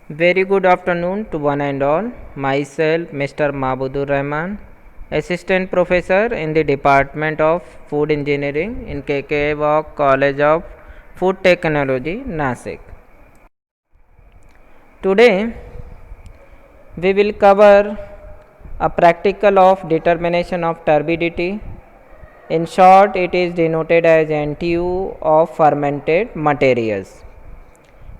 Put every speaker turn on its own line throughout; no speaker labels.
Very good afternoon to one and all. Myself, Mr. Mabudur Rahman, Assistant Professor in the Department of Food Engineering in KK Walk College of Food Technology, Nasik. Today, we will cover a practical of determination of turbidity. In short, it is denoted as NTU of fermented materials.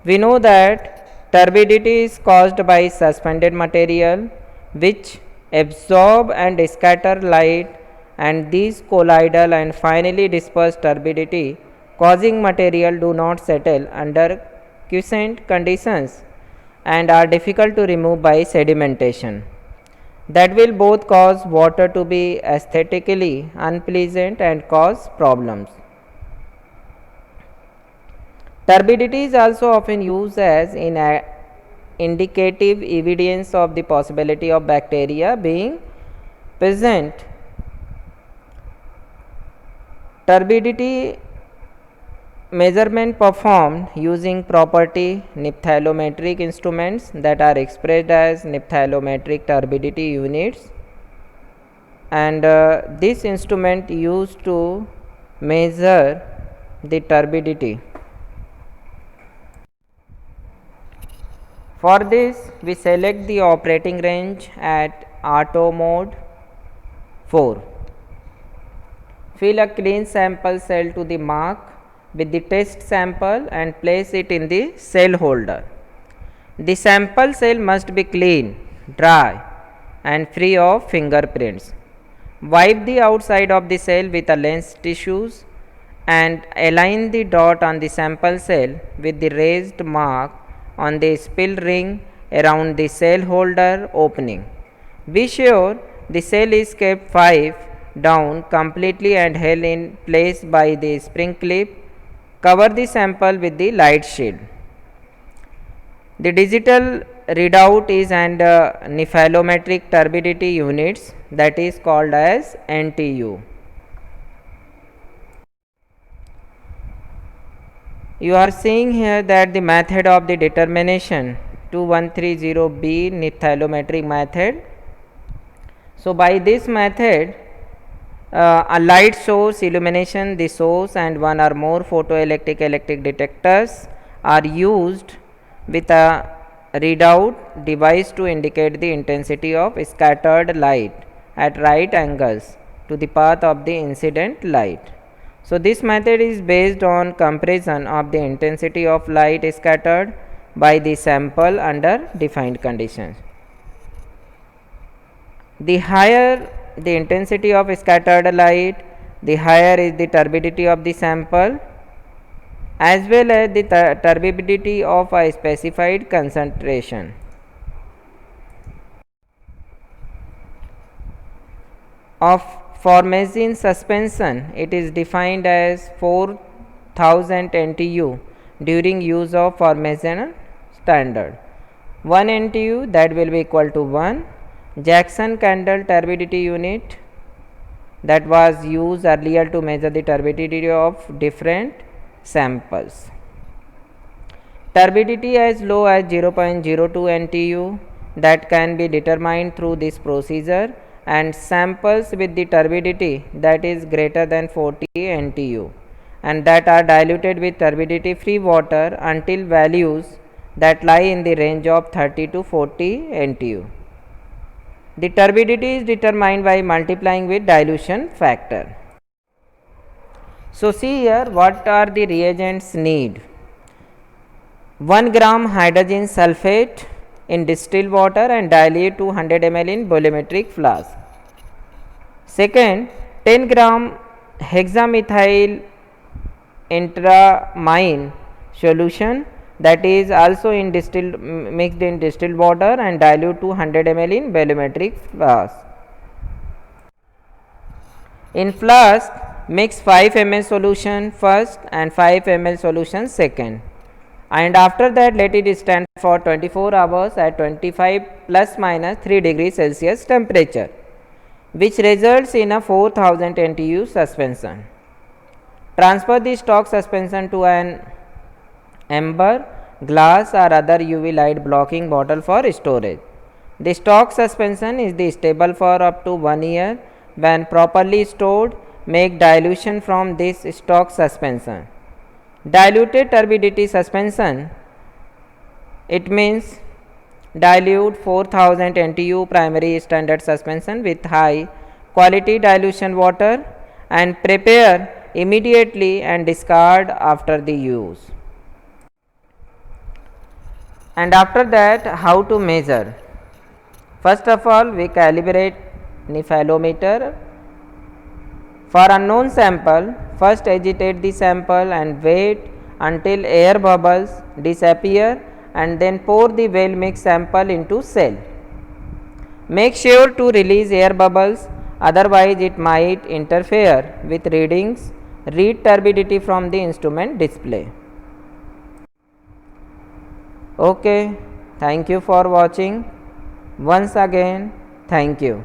We know that turbidity is caused by suspended material which absorb and scatter light, and these colloidal and finally disperse turbidity causing material do not settle under quiescent conditions and are difficult to remove by sedimentation. That will both cause water to be aesthetically unpleasant and cause problems. Turbidity is also often used as indicative evidence of the possibility of bacteria being present. Turbidity measurement performed using property naphthaliometric instruments that are expressed as naphthaliometric turbidity units, and this instrument used to measure the turbidity. For this, we select the operating range at auto mode 4. Fill a clean sample cell to the mark with the test sample and place it in the cell holder. The sample cell must be clean, dry and free of fingerprints. Wipe the outside of the cell with a lens tissues and align the dot on the sample cell with the raised mark on the spill ring around the cell holder opening. Be sure the cell is kept 5 down completely and held in place by the spring clip. Cover the sample with the light shield. The digital readout is and naphthaliometric turbidity units, that is called as NTU. You are seeing here that the method of the determination 2130B naphthaliometric method. So by this method, a light source illumination the source and one or more photoelectric electric detectors are used with a readout device to indicate the intensity of scattered light at right angles to the path of the incident light. So this method is based on comparison of the intensity of light scattered by the sample under defined conditions. The higher the intensity of scattered light, the higher is the turbidity of the sample as well as the turbidity of a specified concentration. Of formazine suspension, it is defined as 4000 NTU during use of formazine standard. 1 NTU, that will be equal to 1 Jackson Candle turbidity unit, that was used earlier to measure the turbidity of different samples. Turbidity as low as 0.02 NTU, that can be determined through this procedure, and samples with the turbidity that is greater than 40 NTU and that are diluted with turbidity free water until values that lie in the range of 30 to 40 NTU. The turbidity is determined by multiplying with dilution factor. So see here what are the reagents need. 1 gram hydrogen sulfate in distilled water and dilute to 100 ml in volumetric flask. Second, 10 gram hexamethyl entramine solution, that is also in mixed in distilled water and dilute to 100 ml in volumetric flask. In flask, mix 5 ml solution first and 5 ml solution second, and after that let it stand for 24 hours at 25 plus minus 3 degrees Celsius temperature, which results in a 4000 NTU suspension. Transfer the stock suspension to an amber glass or other UV light blocking bottle for storage. The stock suspension is the stable for up to 1 year. When properly stored, make dilution from this stock suspension. Diluted turbidity suspension, it means dilute 4000 NTU primary standard suspension with high quality dilution water and prepare immediately and discard after the use. And after that, how to measure? First of all, we calibrate nephelometer. For unknown sample, first agitate the sample and wait until air bubbles disappear and then pour the well mixed sample into cell. Make sure to release air bubbles, otherwise it might interfere with readings. Read turbidity from the instrument display. Okay, thank you for watching. Once again, thank you.